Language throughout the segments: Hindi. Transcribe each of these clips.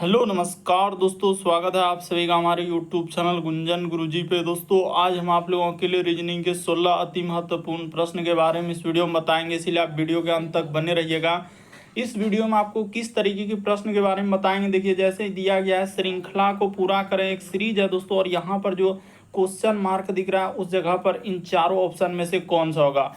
हेलो नमस्कार दोस्तों, स्वागत है आप सभी का हमारे यूट्यूब चैनल गुंजन गुरुजी पे। दोस्तों आज हम आप लोगों के लिए रीजनिंग के 16 अति महत्वपूर्ण प्रश्न के बारे में इस वीडियो में बताएंगे, इसलिए आप वीडियो के अंत तक बने रहिएगा। इस वीडियो में आपको किस तरीके के प्रश्न के बारे में बताएंगे, देखिए जैसे दिया गया है श्रृंखला को पूरा करें, एक सीरीज है दोस्तों, और यहाँ पर जो क्वेश्चन मार्क दिख रहा है उस जगह पर इन चारों ऑप्शन में से कौन सा होगा।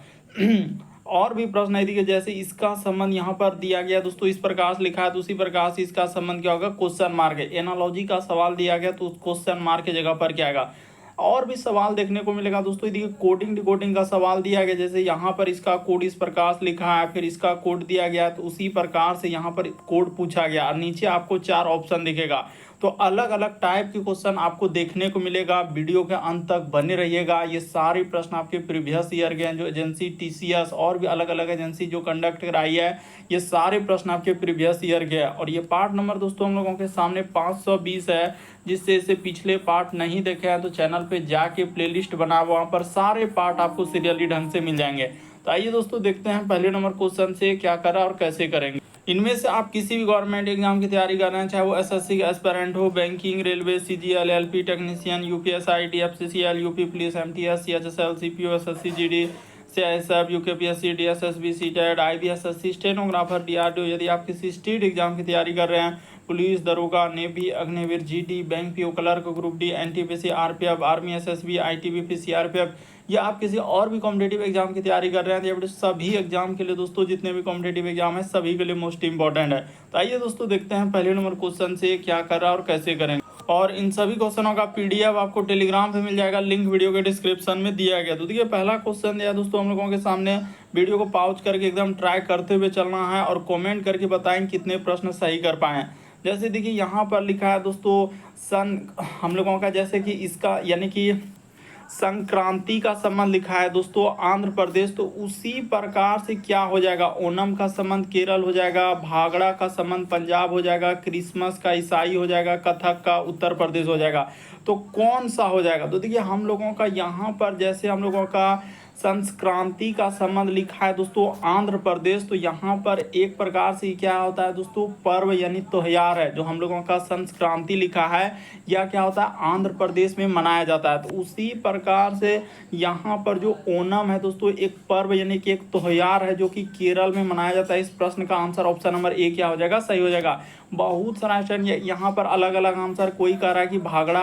और भी प्रश्न है, देखिए जैसे इसका संबंध यहाँ पर दिया गया दोस्तों, इस प्रकार से लिखा है तो उसी प्रकार से इसका संबंध क्या होगा, क्वेश्चन मार्क है। एनालॉजी का सवाल दिया गया तो क्वेश्चन मार्क की जगह पर क्या आएगा। और भी सवाल देखने को मिलेगा दोस्तों, देखिए कोडिंग डिकोडिंग का सवाल दिया गया, जैसे यहाँ पर इसका कोड इस प्रकार से लिखा है, फिर इसका कोड दिया गया तो उसी प्रकार से यहाँ पर कोड पूछा गया और नीचे आपको चार ऑप्शन दिखेगा। तो अलग अलग टाइप के क्वेश्चन आपको देखने को मिलेगा। वीडियो के अंत तक बने रहिएगा। ये सारे प्रश्न आपके प्रीवियस ईयर के हैं, जो एजेंसी टीसीएस और भी अलग अलग एजेंसी जो कंडक्ट कराई है, ये सारे प्रश्न आपके प्रीवियस ईयर के हैं। और ये पार्ट नंबर दोस्तों हम लोगों के सामने 520 है, जिससे इसे पिछले पार्ट नहीं देखे हैं तो चैनल पे जाके प्लेलिस्ट बना, वहाँ पर सारे पार्ट आपको सीरियली ढंग से मिल जाएंगे। तो आइए दोस्तों देखते हैं पहले नंबर क्वेश्चन से क्या करा और कैसे करेंगे। इनमें से आप किसी भी गवर्नमेंट एग्जाम की तैयारी कर रहे हैं, चाहे वो एसएससी का एस्पिरेंट हो, banking, railway, CGL, LP technician, UPSI, FCCL, UP police, MTS, CHSL, CPO, SSC, GD, CISF, UKPSC, DSSB, CTET, IBSSC, stenographer, DRDO. यदि आप किसी स्टेट एग्जाम की तैयारी कर रहे हैं, पुलिस, दरोगा, navy, Agniveer, GD, bank PO, clerk, group D, NTPC, RPF, army, SSB, ITBP, CRPF, या आप किसी और भी कॉम्पिटेटिव एग्जाम की तैयारी कर रहे हैं, तो ये सभी एग्जाम के लिए दोस्तों, जितने भी कॉम्पिटेटिव एग्जाम है सभी के लिए मोस्ट इंपॉर्टेंट है। तो आइए दोस्तों देखते हैं पहले नंबर क्वेश्चन से क्या कर रहा है और कैसे करेंगे। और इन सभी क्वेश्चनों का पीडीएफ आपको टेलीग्राम पे मिल जाएगा, लिंक वीडियो के डिस्क्रिप्शन में दिया गया। तो देखिए पहला क्वेश्चन दिया दोस्तों हम लोगों के सामने, वीडियो को पॉज करके एकदम ट्राई करते हुए चलना है और कमेंट करके बताएं कितने प्रश्न सही कर पाए। जैसे देखिए यहाँ पर लिखा है दोस्तों सन, हम लोगों का जैसे कि इसका यानी कि संक्रांति का संबंध लिखा है दोस्तों आंध्र प्रदेश, तो उसी प्रकार से क्या हो जाएगा, ओणम का संबंध केरल हो जाएगा, भागड़ा का संबंध पंजाब हो जाएगा, क्रिसमस का ईसाई हो जाएगा, कथक का उत्तर प्रदेश हो जाएगा। तो कौन सा हो जाएगा, तो देखिए हम लोगों का यहाँ पर जैसे हम लोगों का संक्रांति का संबंध लिखा है दोस्तों आंध्र प्रदेश, तो यहाँ पर एक प्रकार से क्या होता है दोस्तों, पर्व यानी त्योहार है। जो हम लोगों का संक्रांति लिखा है या क्या होता है, आंध्र प्रदेश में मनाया जाता है। तो उसी प्रकार से यहाँ पर जो ओणम है दोस्तों, एक पर्व यानी कि एक त्योहार है जो कि केरल में मनाया जाता है। इस प्रश्न का आंसर ऑप्शन नंबर ए क्या हो जाएगा, सही हो जाएगा। बहुत सारा स्टूडेंट यहाँ पर अलग अलग आंसर, कोई कह रहा है कि भागड़ा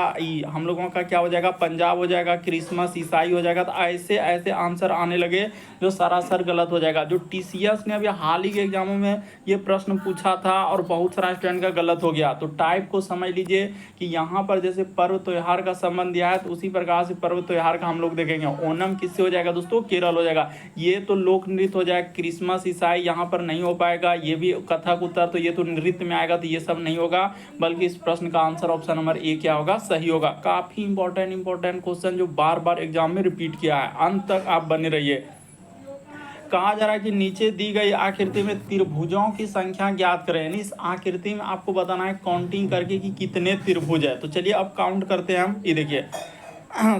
हम लोगों का क्या हो जाएगा, पंजाब हो जाएगा, क्रिसमस ईसाई हो जाएगा। तो ऐसे ऐसे आंसर आने लगे जो सरासर गलत हो जाएगा। जो टीसीएस ने अभी हाल ही के एग्जामों में ये प्रश्न पूछा था और बहुत सारा स्टूडेंट का गलत हो गया। तो टाइप को समझ लीजिए कि यहाँ पर जैसे पर्व त्योहार का संबंध दिया है, तो उसी प्रकार से पर्व त्योहार का हम लोग देखेंगे। ओणम किससे हो जाएगा दोस्तों, केरल हो जाएगा। ये तो लोक नृत्य हो जाएगा, क्रिसमस ईसाई यहाँ पर नहीं हो पाएगा, ये भी कथक उत्तर, तो ये तो नृत्य में आएगा, तो ये सब नहीं होगा, बल्कि इस प्रश्न का आंसर ऑप्शन नंबर ए क्या होगा, सही होगा। काफी इंपॉर्टेंट क्वेश्चन जो बार बार एग्जाम में रिपीट किया है, अंत तक आप बने रहिए। कहा जा रहा है कि नीचे दी गई आकृति में त्रिभुजों की संख्या ज्ञात करें, यानी इस आकृति में आपको बताना है काउंटिंग करके कि कितने त्रिभुज है। तो चलिए अब काउंट करते हैं हम। ये देखिए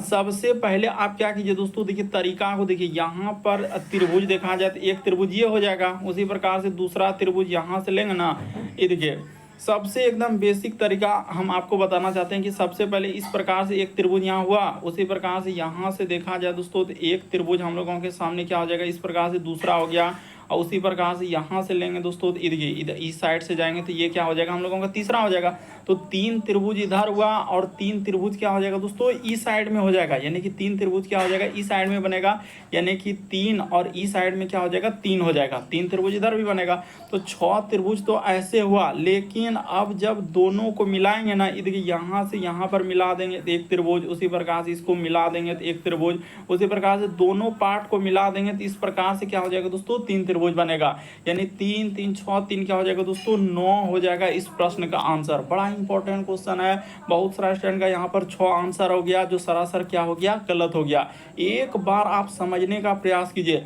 सबसे पहले आप क्या कीजिए दोस्तों, देखिए तरीका को देखिए, यहाँ पर त्रिभुज देखा जाए तो एक त्रिभुज ये हो जाएगा, उसी प्रकार से दूसरा त्रिभुज यहाँ से लेंगे ना। ये देखिए सबसे एकदम बेसिक तरीका हम आपको बताना चाहते हैं कि सबसे पहले इस प्रकार से एक त्रिभुज यहाँ हुआ, उसी प्रकार से यहाँ से देखा जाए दोस्तों तो एक त्रिभुज हम लोगों के सामने क्या हो जाएगा, इस प्रकार से दूसरा हो गया। और उसी प्रकार से यहाँ से लेंगे दोस्तों तो इधर इस साइड से जाएंगे तो ये क्या हो जाएगा, हम लोगों का तीसरा हो जाएगा। तो तीन त्रिभुज इधर हुआ और तीन त्रिभुज क्या हो जाएगा दोस्तों, इस साइड में हो जाएगा, यानी कि तीन त्रिभुज क्या हो जाएगा, इस साइड में बनेगा, यानी कि तीन, और इस साइड में क्या हो जाएगा, तीन हो जाएगा। तीन त्रिभुज इधर भी बनेगा, तो 6 त्रिभुज तो ऐसे हुआ। लेकिन अब जब दोनों को मिलाएंगे ना, इधर यहाँ से यहाँ पर मिला देंगे तो एक त्रिभुज, उसी प्रकार से इसको मिला देंगे तो एक त्रिभुज, उसी प्रकार से दोनों पार्ट को मिला देंगे तो इस प्रकार से क्या हो जाएगा दोस्तों, तीन त्रिभुज बनेगा। यानी 3 3 6 3 क्या हो जाएगा दोस्तों, 9 हो जाएगा इस प्रश्न का आंसर। बड़ा इंपॉर्टेंट क्वेश्चन है, बहुत सारा स्टूडेंट का यहाँ पर 6 आंसर हो गया, जो सरासर क्या हो गया, गलत हो गया। एक बार आप समझने का प्रयास कीजिए।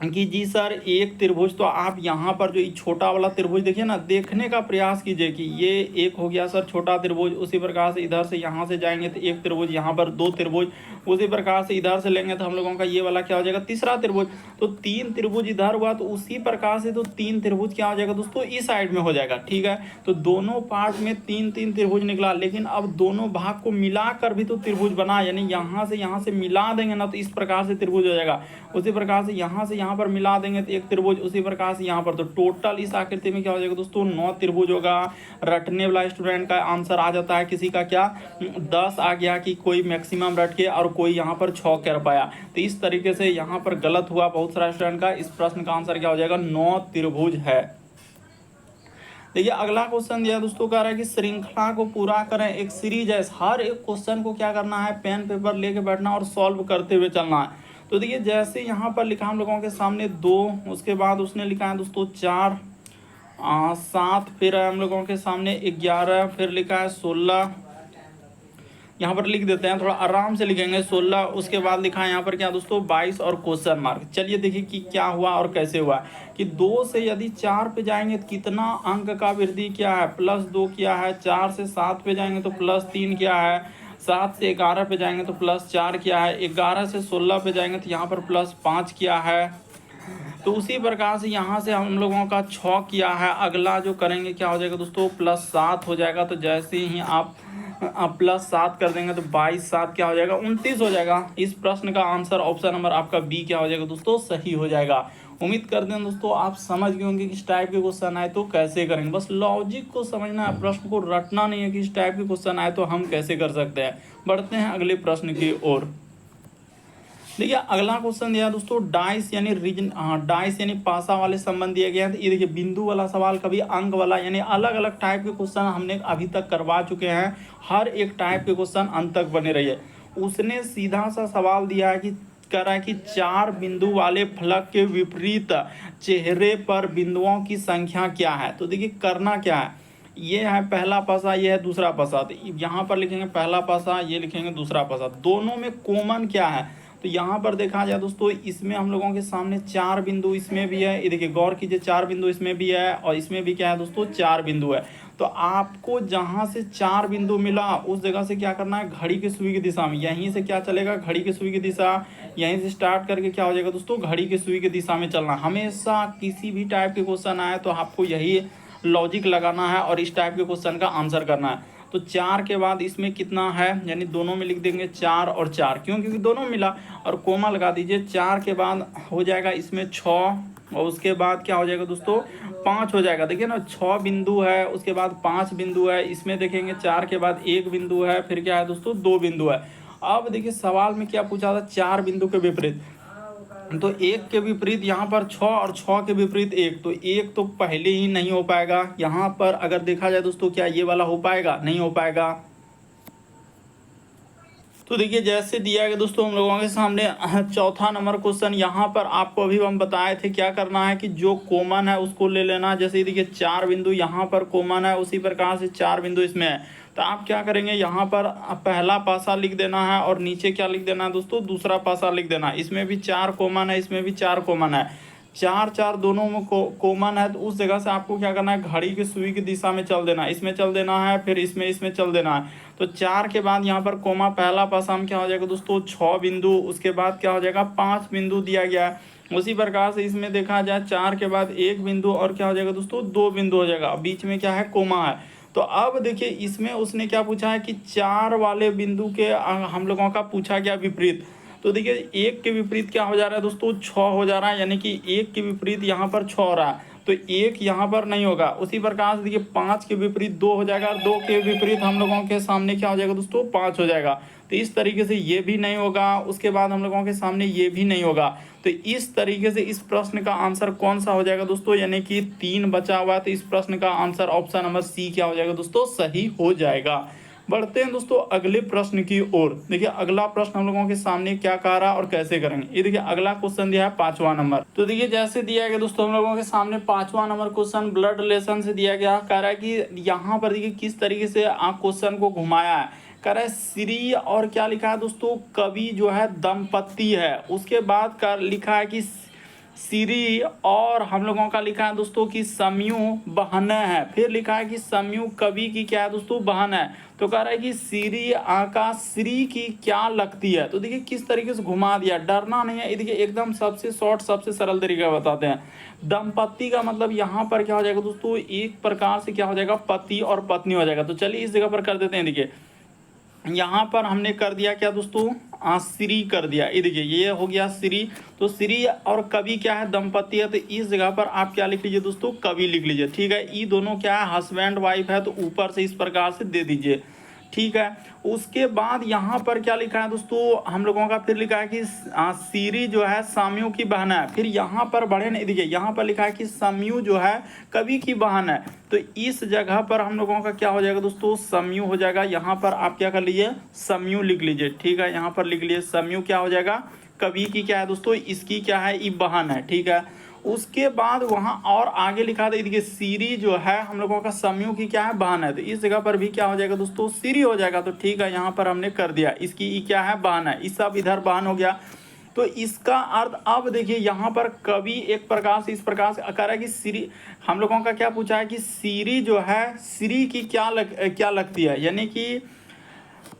कि जी सर एक त्रिभुज, तो आप यहाँ पर जो ये छोटा वाला त्रिभुज देखिए ना, देखने का प्रयास कीजिए कि ये एक हो गया सर छोटा त्रिभुज। उसी प्रकार से इधर से यहाँ से जाएंगे तो एक त्रिभुज, यहाँ पर दो त्रिभुज। उसी प्रकार से इधर से लेंगे तो हम लोगों का ये वाला क्या हो जाएगा, तीसरा त्रिभुज। तो तीन त्रिभुज इधर हुआ, तो उसी प्रकार से तो तीन त्रिभुज क्या हो जाएगा दोस्तों, इस साइड में हो जाएगा। ठीक है, तो दोनों पार्ट में तीन तीन त्रिभुज निकला, लेकिन अब दोनों भाग को मिलाकर भी तो त्रिभुज बना, यानी यहाँ से मिला देंगे ना तो इस प्रकार से त्रिभुज हो जाएगा। उसी प्रकार से यहाँ पर मिला देंगे तो एक त्रिभुज। उसी प्रकार से यहाँ पर, तो टोटल इस आकृति में क्या हो जाएगा दोस्तों, 9 त्रिभुज होगा। रटने वाला स्टूडेंट का आंसर आ जाता है, किसी का क्या 10 आ गया, कि कोई मैक्सिमम रट के और कोई यहाँ पर 6 कर पाया। तो इस तरीके से यहाँ पर गलत हुआ बहुत सारा स्टूडेंट का। इस प्रश्न का आंसर क्या हो जाएगा, 9 त्रिभुज है। देखिए अगला क्वेश्चन दिया दोस्तों, कह रहा है कि श्रृंखला को पूरा करें, एक सीरीज है। हर एक क्वेश्चन को क्या करना है, पेन पेपर लेके बैठना और सॉल्व करते हुए चलना है। तो देखिए जैसे यहाँ पर लिखा हम लोगों के सामने 2, उसके बाद उसने लिखा है दोस्तों 4, 7, फिर हम लोगों के सामने 11, फिर लिखा है 16। यहाँ पर लिख देते हैं, थोड़ा आराम से लिखेंगे, 16। उसके बाद लिखा है यहाँ पर क्या दोस्तों, 22 और क्वेश्चन मार्क। चलिए देखिए कि क्या हुआ और कैसे हुआ। कि 2 से यदि 4 पे जाएंगे तो कितना अंक का वृद्धि क्या है, +2 किया है। 4 से 7 पे जाएंगे तो +3 किया है। 7 से 11 पे जाएंगे तो +4 किया है। 11 से 16 पे जाएंगे तो यहाँ पर +5 किया है। तो उसी प्रकार से यहाँ से हम लोगों का 6 किया है। अगला जो करेंगे क्या हो जाएगा दोस्तों, +7 हो जाएगा। तो जैसे ही आप +7 कर देंगे तो 22 7 क्या हो जाएगा, 29 हो जाएगा। इस प्रश्न का आंसर ऑप्शन नंबर आपका बी क्या हो जाएगा दोस्तों, सही हो जाएगा। उम्मीद करते हैं दोस्तों आप समझ गए होंगे कि इस टाइप के क्वेश्चन आए तो कैसे करेंगे। बस लॉजिक को समझना है, प्रश्न को रटना नहीं है कि इस टाइप के क्वेश्चन आए तो हम कैसे कर सकते हैं। बढ़ते हैं अगले प्रश्न की ओर। देखिए अगला क्वेश्चन दिया दोस्तों, डाइस यानी डाइस यानी पासा वाले संबंध दिए गए हैं। तो ये देखिए बिंदु वाला सवाल, कभी अंक वाला, यानी अलग अलग टाइप के क्वेश्चन हमने अभी तक करवा चुके हैं। हर एक टाइप के क्वेश्चन अंत तक बने रहिए। उसने सीधा सा सवाल दिया है कि कह रहा है कि 4 बिंदु वाले फलक के विपरीत चेहरे पर बिंदुओं की संख्या क्या है। तो देखिए करना क्या है, ये है पहला पासा, ये है दूसरा पासा। तो यहाँ पर लिखेंगे पहला पासा, ये लिखेंगे दूसरा पासा। दोनों में कॉमन क्या है, तो यहाँ पर देखा जाए दोस्तों, इसमें हम लोगों के सामने 4 बिंदु इसमें भी है। ये देखिए गौर कीजिए, 4 बिंदु इसमें भी है और इसमें भी क्या है दोस्तों, 4 बिंदु है। तो आपको जहाँ से 4 बिंदु मिला उस जगह से क्या करना है, घड़ी की सुई की दिशा में, यहीं से क्या चलेगा, घड़ी की सुई की दिशा, यहीं से स्टार्ट करके क्या हो जाएगा दोस्तों, घड़ी की सुई की दिशा में चलना। हमेशा किसी भी टाइप के क्वेश्चन आए तो आपको यही लॉजिक लगाना है और इस टाइप के क्वेश्चन का आंसर करना है। तो 4 के बाद इसमें कितना है, यानी दोनों में लिख देंगे 4 और 4, क्यों, क्योंकि दोनों मिला। और कोमा लगा दीजिए, 4 के बाद हो जाएगा इसमें 6, और उसके बाद क्या हो जाएगा दोस्तों, 5 हो जाएगा। देखिए ना 6 बिंदु है, उसके बाद 5 बिंदु है। इसमें देखेंगे 4 के बाद 1 बिंदु है, फिर क्या है दोस्तों, 2 बिंदु है। अब देखिए सवाल में क्या पूछा था, 4 बिंदु के विपरीत, तो 1 के विपरीत यहाँ पर 6 और 6 के विपरीत 1, तो 1 तो पहले ही नहीं हो पाएगा। यहाँ पर अगर देखा जाए दोस्तों, क्या ये वाला हो पाएगा, नहीं हो पाएगा। तो देखिए जैसे दिया गया दोस्तों हम लोगों के सामने चौथा नंबर क्वेश्चन, यहाँ पर आपको अभी हम बताए थे क्या करना है कि जो कॉमन है उसको ले लेना। जैसे देखिए 4 बिंदु यहाँ पर कॉमन है, उसी प्रकार से 4 बिंदु इसमें है। तो आप क्या करेंगे, यहाँ पर पहला पासा लिख देना है और नीचे क्या लिख देना है दोस्तों, दूसरा पासा लिख देना। इसमें भी 4 कॉमन है, इसमें भी 4 कॉमन है। 4 4 दोनों में कॉमन है, तो उस जगह से आपको क्या करना है, घड़ी की सुई की दिशा में चल देना। इसमें चल देना है, फिर इसमें चल देना है। तो 4 के बाद यहाँ पर कोमा, पहला पासा में क्या हो जाएगा दोस्तों, 6 बिंदु। उसके बाद क्या हो जाएगा, 5 बिंदु दिया गया है। उसी प्रकार से इसमें देखा जाए 4 के बाद 1 बिंदु और क्या हो जाएगा दोस्तों, 2 बिंदु हो जाएगा। बीच में क्या है, कोमा है। तो अब देखिए इसमें उसने क्या पूछा है कि 4 वाले बिंदु के हम लोगों का पूछा गया विपरीत। तो देखिए 1 के विपरीत क्या हो जा रहा है दोस्तों, 6 हो जा रहा है, यानी कि 1 के विपरीत यहाँ पर 6 हो रहा है, तो 1 यहाँ पर नहीं होगा। उसी प्रकार से देखिए 5 के विपरीत 2 हो जाएगा, और 2 के विपरीत हम लोगों के सामने क्या हो जाएगा दोस्तों, 5 हो जाएगा। तो इस तरीके से ये भी नहीं होगा, उसके बाद हम लोगों के सामने ये भी नहीं होगा। तो इस तरीके से इस प्रश्न का आंसर कौन सा हो जाएगा दोस्तों, यानी कि 3 बचा हुआ है। तो इस प्रश्न का आंसर ऑप्शन नंबर सी क्या हो जाएगा दोस्तों, सही हो जाएगा। बढ़ते हैं दोस्तों अगले प्रश्न की ओर। देखिए अगला प्रश्न हम लोगों के सामने क्या कह रहा है और कैसे करेंगे। ये देखिए अगला क्वेश्चन दिया है 5वां नंबर। तो देखिए जैसे दिया गया दोस्तों हम लोगों के सामने 5वां नंबर क्वेश्चन ब्लड रिलेशन से दिया गया। कह रहा है कि यहाँ पर देखिए किस तरीके से आप क्वेश्चन को घुमाया है। कह रहा है श्री और क्या लिखा है दोस्तों, कवि जो है दंपत्ति है। उसके बाद लिखा है कि सीरी, और हम लोगों का लिखा है दोस्तों कि समयु बहन है। फिर लिखा है कि समयु कवि की क्या है दोस्तों, बहन है। तो कह रहा है कि सीरी आका श्री की क्या लगती है। तो देखिए किस तरीके से घुमा दिया, डरना नहीं है। ये देखिए एकदम सबसे शॉर्ट सबसे सरल तरीका बताते हैं। दंपत्ति का मतलब यहाँ पर क्या हो जाएगा दोस्तों, एक प्रकार से क्या हो जाएगा, पति और पत्नी हो जाएगा। तो चलिए इस जगह पर कर देते हैं। देखिए यहाँ पर हमने कर दिया क्या दोस्तों, श्री कर दिया। ये देखिए ये हो गया श्री। तो श्री और कवि क्या है, दंपति है। तो इस जगह पर आप क्या लिख लीजिए दोस्तों, कवि लिख लीजिए। ठीक है, ये दोनों क्या है, हस्बैंड वाइफ है। तो ऊपर से इस प्रकार से दे दीजिए। ठीक है, उसके बाद यहाँ पर क्या लिखा है दोस्तों, हम लोगों का फिर लिखा है कि सीरी जो है साम्यू की बहन है। फिर यहाँ पर बढ़े नहीं, देखिए यहाँ पर लिखा है कि समयु जो है कवि की बहन है। तो इस जगह पर हम लोगों का क्या हो जाएगा दोस्तों, समयु हो जाएगा। यहाँ पर आप क्या कर लीजिए, समयु लिख लीजिए। ठीक है, यहाँ पर लिख लीजिए समयु क्या हो जाएगा, कवि की क्या है दोस्तों, इसकी क्या है, ये बहन है। ठीक है, उसके बाद वहां और आगे लिखा था, देखिए सीरी जो है हम लोगों का समयु की क्या है, बहन है। तो इस जगह पर भी क्या हो जाएगा दोस्तों, सीरी हो जाएगा। तो ठीक है, यहाँ पर हमने कर दिया, इसकी ई क्या है, बहन है। इस सब इधर बहन हो गया। तो इसका अर्थ अब देखिए यहाँ पर कवि एक प्रकार से इस प्रकार से कह रहा है कि सीरी, हम लोगों का क्या पूछा है कि सीरी जो है श्री की क्या लगती है, यानी कि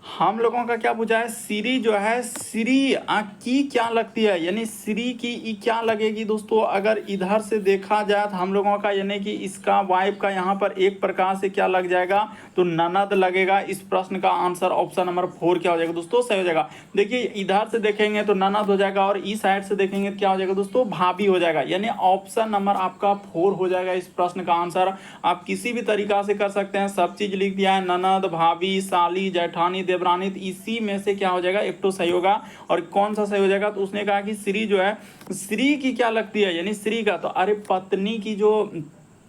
हम लोगों का क्या पूछा है, श्री जो है श्री की क्या लगती है, यानी श्री की ई क्या लगेगी दोस्तों। अगर इधर से देखा जाए तो हम लोगों का यानी कि इसका वाइफ का यहाँ पर एक प्रकार से क्या लग जाएगा, तो ननद लगेगा। इस प्रश्न का आंसर ऑप्शन नंबर 4 क्या हो जाएगा दोस्तों, सही हो जाएगा। देखिए इधर से देखेंगे तो ननद हो जाएगा, और इस साइड से देखेंगे तो क्या हो जाएगा दोस्तों, भाभी हो जाएगा। यानी ऑप्शन नंबर आपका 4 हो जाएगा इस प्रश्न का आंसर। आप किसी भी तरीका से कर सकते हैं, सब चीज लिख दिया है, ननद, भाभी, साली, जेठानी, देवरानी। तो इसी में से क्या हो जाएगा, एक तो सही होगा। और कौन सा सही हो जाएगा, तो उसने कहा कि श्री जो है श्री की क्या लगती है, यानी श्री का, तो अरे पत्नी की जो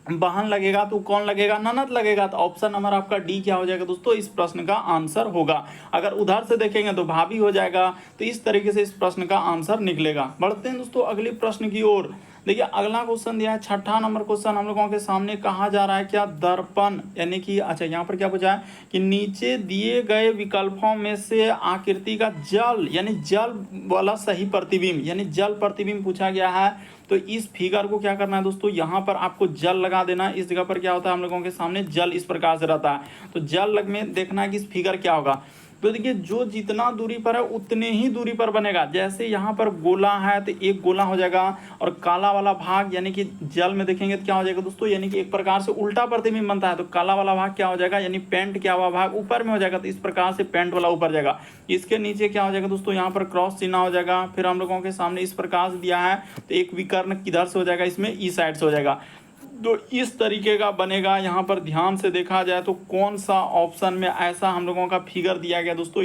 बहन लगेगा तो कौन लगेगा, ननद लगेगा। तो ऑप्शन नंबर आपका डी क्या हो जाएगा दोस्तों, इस प्रश्न का आंसर होगा। अगर उधर से देखेंगे तो भाभी हो जाएगा। तो इस तरीके से इस प्रश्न का आंसर निकलेगा। बढ़ते हैं दोस्तों अगले प्रश्न की ओर। देखिए अगला क्वेश्चन दिया है, 6ठा नंबर क्वेश्चन हम लोगों के सामने। कहा जा रहा है क्या, दर्पण, यानी कि अच्छा यहाँ पर क्या पूछा है कि नीचे दिए गए विकल्पों में से आकृति का जल यानी जल वाला सही प्रतिबिंब, यानी जल प्रतिबिंब पूछा गया है। तो इस फिगर को क्या करना है दोस्तों, यहाँ पर आपको जल लगा देना है। इस जगह पर क्या होता है, हम लोगों के सामने जल इस प्रकार से रहता है। तो जल लग में देखना है कि इस फिगर क्या होगा। तो देखिए जो जितना दूरी पर है उतने ही दूरी पर बनेगा। जैसे यहाँ पर गोला है तो एक गोला हो जाएगा, और काला वाला भाग यानी कि जल में देखेंगे तो क्या हो जाएगा दोस्तों, यानी कि एक प्रकार से उल्टा प्रतिबिंब बनता है। तो काला वाला भाग क्या हो जाएगा, यानी पेंट क्या हुआ भाग ऊपर में हो जाएगा। तो इस प्रकार से पेंट वाला ऊपर जाएगा। इसके नीचे क्या हो जाएगा दोस्तों, यहाँ पर क्रॉस चिन्ह हो जाएगा। फिर हम लोगों के सामने इस प्रकार से दिया है, तो एक विकर्ण किधर से हो जाएगा, इसमें ई साइड से हो जाएगा। तो इस तरीके का बनेगा। यहाँ पर ध्यान से देखा जाए तो कौन सा ऑप्शन में ऐसा हम लोगों का फिगर दिया गया दोस्तों,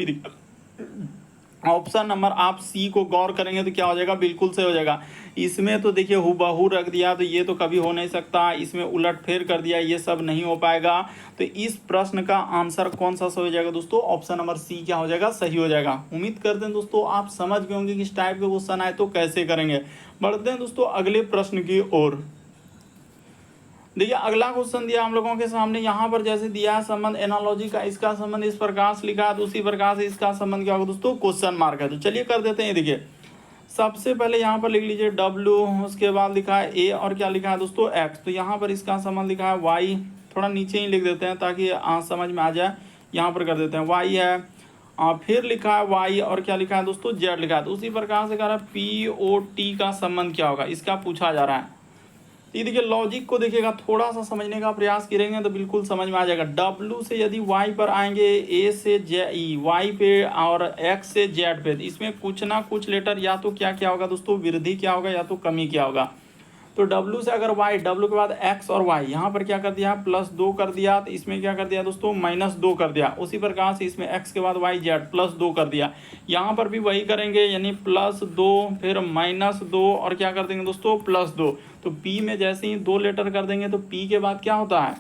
ऑप्शन नंबर आप सी को गौर करेंगे तो क्या हो जाएगा, बिल्कुल से हो जाएगा। इसमें तो देखिए हुबहू रख दिया, तो ये तो कभी हो नहीं सकता। इसमें उलट फेर कर दिया, ये सब नहीं हो पाएगा। तो इस प्रश्न का आंसर कौन सा सही हो जाएगा दोस्तों, ऑप्शन नंबर सी क्या हो जाएगा, सही हो जाएगा। उम्मीद करते हैं दोस्तों आप समझ गए होंगे कि इस टाइप के क्वेश्चन आए तो कैसे करेंगे। बढ़ते हैं दोस्तों अगले प्रश्न की ओर। देखिए अगला क्वेश्चन दिया हम लोगों के सामने, यहाँ पर जैसे दिया है संबंध एनालॉजी का, इसका संबंध इस प्रकार से लिखा है, तो उसी प्रकार से इसका संबंध क्या होगा दोस्तों, क्वेश्चन मार्क है। तो चलिए कर देते हैं। देखिए सबसे पहले यहाँ पर लिख लीजिए W, उसके बाद लिखा है A, और क्या लिखा है दोस्तों X। तो यहाँ पर इसका संबंध लिखा है Y, थोड़ा नीचे ही लिख देते हैं ताकि समझ में आ जाए। यहाँ पर कर देते हैं Y है, फिर लिखा है Y, और क्या लिखा है दोस्तों Z लिखा है। तो उसी प्रकार से कह रहा है POT का संबंध क्या होगा, इसका पूछा जा रहा है। ये देखिए लॉजिक को देखिएगा, थोड़ा सा समझने का प्रयास करेंगे तो बिल्कुल समझ में आ जाएगा। W से यदि Y पर आएंगे, A से Y पे, और X से Z पे, इसमें कुछ ना कुछ लेटर या तो क्या क्या होगा दोस्तों, वृद्धि क्या होगा या तो कमी क्या होगा। तो W से अगर Y, W के बाद X और Y, यहाँ पर क्या कर दिया, +2 कर दिया। तो इसमें क्या कर दिया दोस्तों, -2 कर दिया। उसी प्रकार से इसमें X के बाद Y Z +2 कर दिया। यहाँ पर भी वही करेंगे, यानी +2 फिर -2 और क्या कर देंगे दोस्तों, +2। तो P में जैसे ही 2 लेटर कर देंगे तो P के बाद क्या होता है,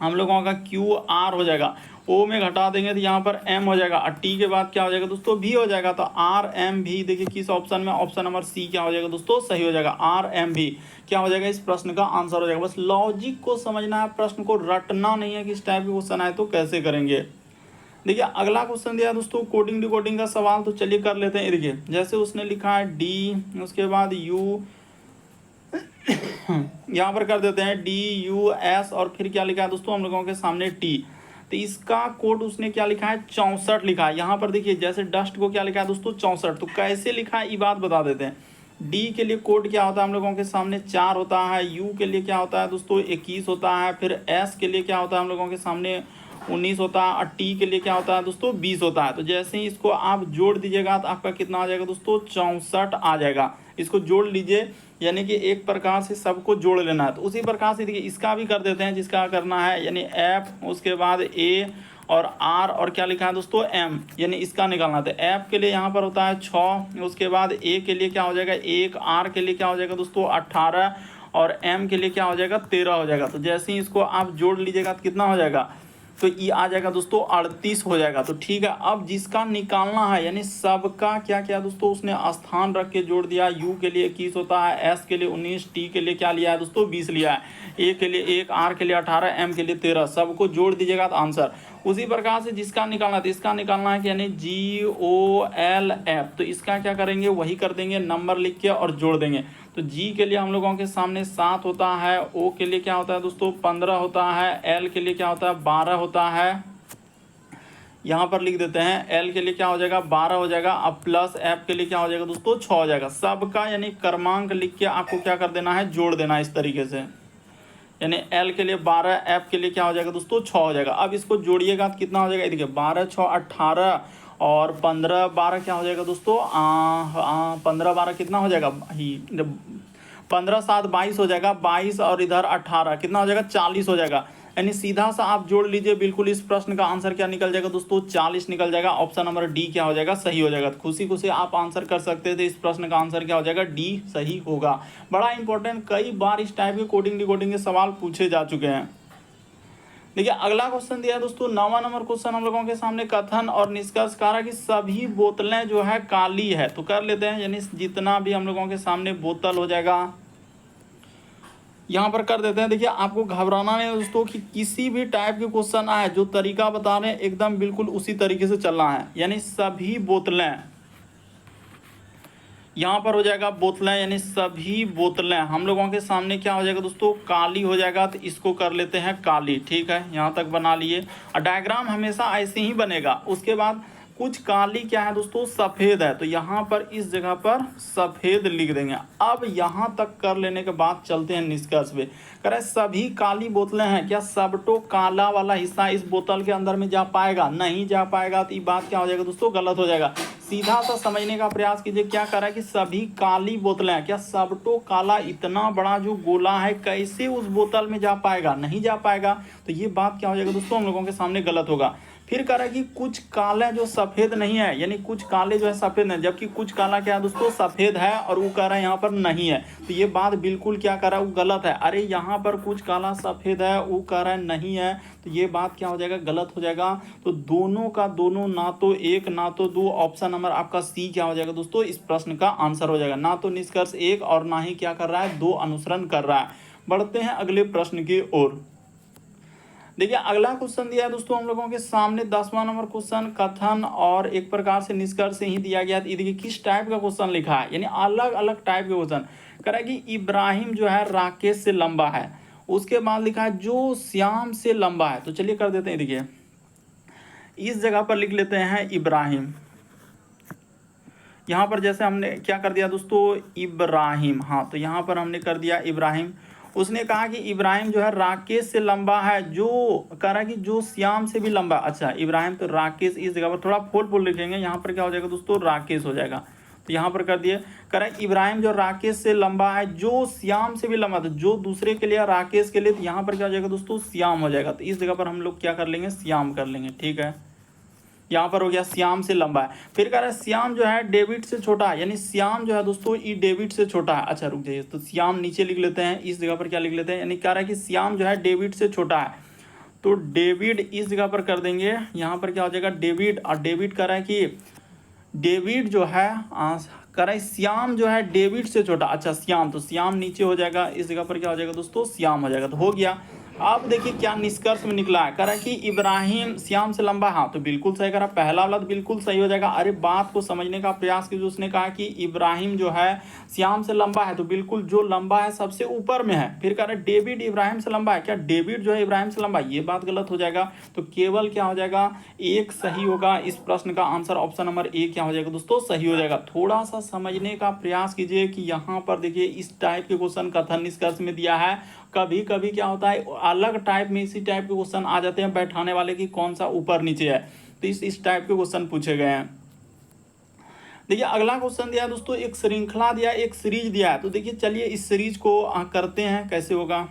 हम लोगों का QR हो जाएगा। O में घटा देंगे तो यहाँ पर M हो जाएगा, और T के बाद क्या हो जाएगा दोस्तों, V हो जाएगा। तो RMV देखिए किस ऑप्शन में, ऑप्शन नंबर सी क्या हो जाएगा दोस्तों, सही हो जाएगा। RMV क्या हो जाएगा, इस प्रश्न का आंसर हो जाएगा। बस लॉजिक को समझना है, प्रश्न को रटना नहीं है कि इस टाइप के क्वेश्चन आए तो कैसे करेंगे। देखिए अगला क्वेश्चन दिया दोस्तों कोडिंग डिकोडिंग का सवाल, तो चलिए कर लेते हैं। देखिए जैसे उसने लिखा है D, उसके बाद U, यहाँ पर कर देते हैं DUS और फिर क्या लिखा है दोस्तों हम लोगों के सामने T। तो इसका कोड उसने क्या लिखा है 64 लिखा है। यहाँ पर देखिए जैसे डस्ट को क्या लिखा है दोस्तों 64, तो कैसे लिखा है ये बात बता देते हैं। D के लिए कोड क्या होता है हम लोगों के सामने 4 होता है, U के लिए क्या होता है दोस्तों 21 होता है, फिर S के लिए क्या होता है हम लोगों के सामने 19 होता है, और T के लिए क्या होता है दोस्तों 20 होता है। तो जैसे ही इसको आप जोड़ दीजिएगा तो आपका कितना आ जाएगा दोस्तों 64 आ जाएगा। इसको जोड़ लीजिए, यानी कि एक प्रकार से सबको जोड़ लेना है। तो उसी प्रकार से देखिए इसका भी कर देते हैं जिसका करना है, यानी F उसके बाद A और R और क्या लिखा है दोस्तों M, यानी इसका निकालना था। F के लिए यहाँ पर होता है 6, उसके बाद A के लिए क्या हो जाएगा 1, R के लिए क्या हो जाएगा दोस्तों 18 और M के लिए क्या हो जाएगा 13 हो जाएगा। तो जैसे ही इसको आप जोड़ लीजिएगा तो कितना हो जाएगा, तो ये आ जाएगा दोस्तों 38 हो जाएगा। तो ठीक है, अब जिसका निकालना है यानी सबका क्या क्या दोस्तों उसने स्थान रख के जोड़ दिया। U के लिए 21 होता है, S के लिए 19, T के लिए क्या लिया है दोस्तों 20 लिया है, A के लिए 1, R के लिए 18, M के लिए 13, सबको जोड़ दीजिएगा तो आंसर। उसी प्रकार से जिसका निकालना है, तो इसका निकालना है कि यानी GOLF, तो इसका क्या करेंगे वही कर देंगे, नंबर लिख के और जोड़ देंगे। तो G के लिए हम लोगों के सामने 7 होता है, O के लिए क्या होता है दोस्तों 15 होता है, L के लिए क्या होता है 12 होता है, यहाँ पर लिख देते हैं L के लिए क्या हो जाएगा 12 हो जाएगा, अब प्लस F के लिए क्या हो जाएगा दोस्तों 6 हो जाएगा। सबका यानी क्रमांक लिख के आपको क्या कर देना है जोड़ देना है इस तरीके से, यानी L के लिए 12, F के लिए क्या हो जाएगा दोस्तों 6 हो जाएगा। अब इसको जोड़िएगा तो कितना हो जाएगा, देखिए 12 6 18 और 15 12 क्या हो जाएगा दोस्तों 15 12 कितना हो जाएगा ही 15 7 22 हो जाएगा, 22 और इधर 18 कितना हो जाएगा 40 हो जाएगा। यानी सीधा सा आप जोड़ लीजिए, बिल्कुल इस प्रश्न का आंसर क्या निकल जाएगा दोस्तों 40 निकल जाएगा। ऑप्शन नंबर डी क्या हो जाएगा सही हो जाएगा। तो खुशी खुशी आप आंसर कर सकते थे, इस प्रश्न का आंसर क्या हो जाएगा डी सही होगा। बड़ा इंपॉर्टेंट, कई बार इस टाइप के कोडिंग डिकोडिंग के सवाल पूछे जा चुके हैं। देखिए अगला क्वेश्चन दिया है दोस्तों 9वां नंबर क्वेश्चन हम लोगों के सामने, कथन और निष्कर्ष करा कि सभी बोतलें जो है काली है। तो कर लेते हैं, यानी जितना भी हम लोगों के सामने बोतल हो जाएगा यहाँ पर कर देते हैं। देखिए आपको घबराना नहीं दोस्तों कि किसी भी टाइप के क्वेश्चन आए, जो तरीका बता रहे हैं एकदम बिल्कुल उसी तरीके से चलना है। यानी सभी बोतलें यहाँ पर हो जाएगा बोतलें, यानी सभी बोतलें हम लोगों के सामने क्या हो जाएगा दोस्तों काली हो जाएगा। तो इसको कर लेते हैं काली, ठीक है यहाँ तक बना लिए। और डायग्राम हमेशा ऐसे ही बनेगा। उसके बाद कुछ काली क्या है दोस्तों सफ़ेद है, तो यहाँ पर इस जगह पर सफ़ेद लिख देंगे। अब यहाँ तक कर लेने के बाद चलते हैं निष्कर्ष पे। कह रहे सभी काली बोतलें हैं, क्या सबटो काला वाला हिस्सा इस बोतल के अंदर में जा पाएगा, नहीं जा पाएगा। तो ये बात क्या हो जाएगा दोस्तों गलत हो जाएगा। सीधा सा समझने का प्रयास कीजिए, क्या कर रहा है कि सभी काली बोतलें हैं, क्या सबटो काला इतना बड़ा जो गोला है कैसे उस बोतल में जा पाएगा, नहीं जा पाएगा। तो ये बात क्या हो जाएगा दोस्तों हम लोगों के सामने गलत होगा। फिर कह रहा है कि कुछ काले जो सफ़ेद नहीं है, यानी कुछ काले जो है सफ़ेद नहीं, जबकि कुछ काला क्या है दोस्तों सफ़ेद है, और वो कह रहा है यहाँ पर नहीं है। तो ये बात बिल्कुल क्या कर रहा है वो गलत है। अरे यहाँ पर कुछ काला सफ़ेद है, वो कह रहा है नहीं है, तो ये बात क्या हो जाएगा गलत हो जाएगा। तो दोनों का दोनों, ना तो एक ना तो दो, ऑप्शन नंबर आपका सी क्या हो जाएगा दोस्तों इस प्रश्न का आंसर हो जाएगा। ना तो निष्कर्ष एक और ना ही क्या कर रहा है दो अनुसरण कर रहा है। बढ़ते हैं अगले प्रश्न की ओर। देखिए अगला क्वेश्चन दिया है दोस्तों हम लोगों के सामने 10वां नंबर क्वेश्चन, कथन और एक प्रकार से निष्कर्ष ही दिया गया। ये देखिए किस टाइप का क्वेश्चन लिखा है, यानी अलग अलग टाइप के क्वेश्चन। कह रहा है कि इब्राहिम जो है राकेश से लंबा है, उसके बाद लिखा है जो श्याम से लंबा है। तो चलिए कर देते हैं, देखिए इस जगह पर लिख लेते हैं इब्राहिम। यहाँ पर जैसे हमने क्या कर दिया दोस्तों इब्राहिम, हाँ तो यहाँ पर हमने कर दिया इब्राहिम। उसने कहा कि इब्राहिम जो है राकेश से लंबा है, जो कह रहा है कि जो श्याम से भी लंबा। अच्छा इब्राहिम, तो राकेश इस जगह पर थोड़ा फोल फोल लिखेंगे, यहाँ पर क्या हो जाएगा दोस्तों राकेश हो जाएगा। तो यहाँ पर कर दिए, कह रहा है इब्राहिम जो राकेश से लंबा है, जो श्याम से भी लंबा, तो जो दूसरे के लिए राकेश के लिए, तो यहाँ पर क्या हो जाएगा दोस्तों श्याम हो जाएगा। तो इस जगह पर हम लोग क्या कर लेंगे श्याम कर लेंगे, ठीक है। यहाँ पर हो गया श्याम से लंबा है। फिर कह रहा है श्याम जो है डेविड से छोटा है, यानी श्याम जो है दोस्तों ये डेविड से छोटा है। अच्छा रुक जाइए, तो श्याम नीचे लिख लेते हैं, इस जगह पर क्या लिख लेते हैं, यानी कह रहा है कि श्याम जो है डेविड से छोटा है। तो डेविड इस जगह पर कर देंगे, यहाँ पर क्या हो जाएगा डेविड, और डेविड कह रहा है कि डेविड जो है कह रहा है श्याम जो है डेविड से छोटा। अच्छा श्याम, तो श्याम नीचे हो जाएगा, इस जगह पर क्या हो जाएगा दोस्तों श्याम हो जाएगा। तो हो गया। अब देखिए क्या निष्कर्ष में निकला है, कह रहा है कि इब्राहिम श्याम से लंबा, हाँ तो बिल्कुल सही करा, पहला वाला तो बिल्कुल सही हो जाएगा। अरे बात को समझने का प्रयास कीजिए, उसने कहा कि इब्राहिम जो है श्याम से लंबा है, तो बिल्कुल जो लंबा है सबसे ऊपर में है। फिर कह रहा है डेविड इब्राहिम से लंबा है, क्या डेविड जो है इब्राहिम से लंबा है, ये बात गलत हो जाएगा। तो केवल क्या हो जाएगा, एक सही होगा। इस प्रश्न का आंसर ऑप्शन नंबर ए क्या हो जाएगा दोस्तों, सही हो जाएगा। थोड़ा सा समझने का प्रयास कीजिए कि यहाँ पर देखिए इस टाइप के क्वेश्चन कथन निष्कर्ष में दिया है। कभी कभी क्या होता है अलग टाइप में इसी टाइप के क्वेश्चन आ जाते हैं बैठाने वाले की कौन सा ऊपर नीचे है, तो इस टाइप के क्वेश्चन पूछे गए हैं। देखिए अगला क्वेश्चन दिया है दोस्तों, एक श्रृंखला दिया है, एक सीरीज दिया है। तो देखिए चलिए इस सीरीज को करते हैं, कैसे होगा।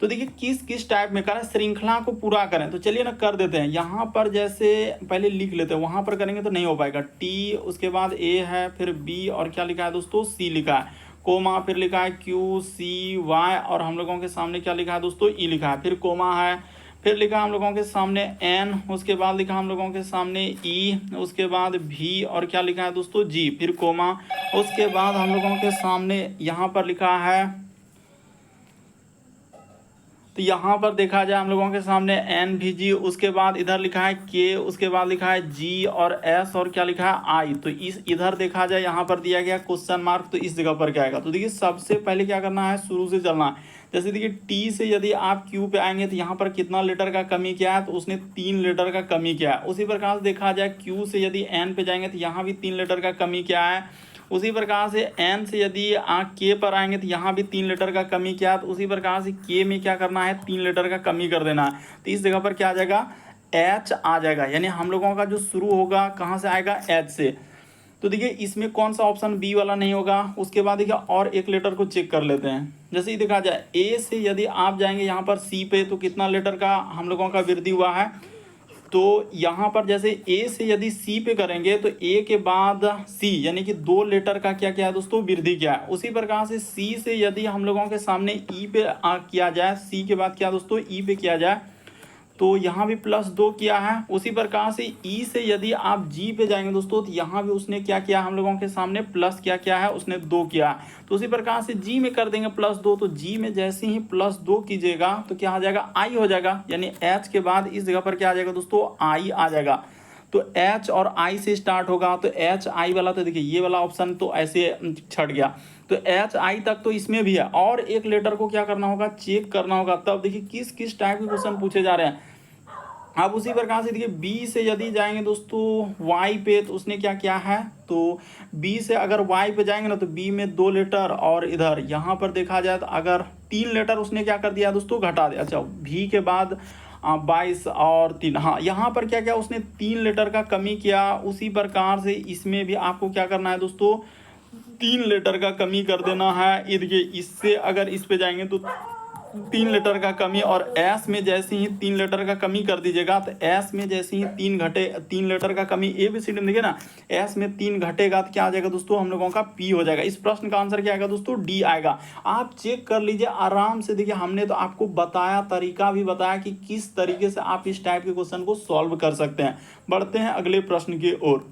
तो देखिए किस किस टाइप में करें, श्रृंखला को पूरा करें। तो चलिए ना कर देते हैं, यहाँ पर जैसे पहले लिख लेते हैं, वहाँ पर करेंगे तो नहीं हो पाएगा। टी, उसके बाद ए है, फिर बी और क्या लिखा है दोस्तों, सी लिखा है, कोमा, फिर लिखा है क्यू सी वाई, और हम लोगों के सामने क्या लिखा है दोस्तों, ई लिखा है, फिर कोमा है, फिर लिखा हम लोगों के सामने एन, उसके बाद लिखा हम लोगों के सामने ई, उसके बाद भी और क्या लिखा है दोस्तों, जी, फिर कोमा, उसके बाद हम लोगों के सामने यहाँ पर लिखा है, तो यहाँ पर देखा जाए हम लोगों के सामने एन भी जी, उसके बाद इधर लिखा है के, उसके बाद लिखा है जी और एस और क्या लिखा है आई। तो इस इधर देखा जाए यहाँ पर दिया गया क्वेश्चन मार्क, तो इस जगह पर क्या आएगा। तो देखिए सबसे पहले क्या करना है, शुरू से चलना है। जैसे देखिए टी से यदि आप क्यू पे आएंगे तो यहाँ पर कितना लीटर का कमी किया है, तो उसने 3 लीटर का कमी किया है। उसी प्रकार से देखा जाए क्यू से यदि एन पे जाएंगे तो यहाँ भी 3 लीटर का कमी किया है। उसी प्रकार से एन से यदि के पर आएंगे तो यहाँ भी 3 लीटर का कमी किया, तो उसी प्रकार से के में क्या करना है, 3 लीटर का कमी कर देना है। तो इस जगह पर क्या आ जाएगा, एच आ जाएगा, यानी हम लोगों का जो शुरू होगा कहाँ से आएगा, एच से। तो देखिए इसमें कौन सा ऑप्शन बी वाला नहीं होगा। उसके बाद देखिए और एक लेटर को चेक कर लेते हैं। जैसे ही देखा जाए ए से यदि आप जाएंगे यहाँ पर सी पे, तो कितना लीटर का हम लोगों का वृद्धि हुआ है। तो यहाँ पर जैसे ए से यदि सी पे करेंगे तो ए के बाद सी, यानी कि 2 लीटर का क्या क्या है दोस्तों, वृद्धि क्या है। उसी प्रकार से सी से यदि हम लोगों के सामने ई पे किया जाए, सी के बाद क्या दोस्तों, ई पे किया जाए, तो यहाँ भी +2 किया है। उसी प्रकार से ई से यदि आप जी पे जाएंगे दोस्तों, तो यहाँ भी उसने क्या किया हम लोगों के सामने प्लस क्या है, उसने 2 किया है। तो उसी प्रकार से जी में कर देंगे +2, तो जी में जैसे ही +2 कीजिएगा तो क्या आ जाएगा, आई हो जाएगा, यानी एच के बाद इस जगह पर क्या आ जाएगा दोस्तों, आई आ जाएगा। तो एच और आई से स्टार्ट होगा, तो एच आई वाला, तो देखिए ये वाला ऑप्शन तो ऐसे छट गया। तो एच आई तक तो इसमें भी है, और एक लेटर को क्या करना होगा, चेक करना होगा। तब देखिए किस किस टाइप के क्वेश्चन पूछे जा रहे हैं। अब उसी प्रकार से देखिए बी से यदि जाएंगे दोस्तों वाई पे, तो उसने क्या किया है, तो बी से अगर वाई पे जाएंगे ना, तो बी में 2 लीटर, और इधर यहाँ पर देखा जाए तो अगर 3 लीटर उसने क्या कर दिया दोस्तों, घटा दिया। अच्छा, भी के बाद 22 और 3, हाँ यहाँ पर क्या क्या उसने 3 लीटर का कमी किया। उसी प्रकार से इसमें भी आपको क्या करना है दोस्तों, 3 लीटर का कमी कर देना है। देखिए इससे अगर इस पे जाएंगे तो 3 लीटर का कमी, और एस में जैसे ही 3 लीटर का कमी कर दीजिएगा, तो एस में जैसे ही 3 लीटर का कमी, ए बी सी डी में देखिए ना, एस में 3 घटेगा तो क्या आ जाएगा दोस्तों, हम लोगों का पी हो जाएगा। इस प्रश्न का आंसर क्या आएगा दोस्तों, डी आएगा। आप चेक कर लीजिए आराम से। देखिए हमने तो आपको बताया, तरीका भी बताया कि किस तरीके से आप इस टाइप के क्वेश्चन को सॉल्व कर सकते हैं। बढ़ते हैं अगले प्रश्न की ओर।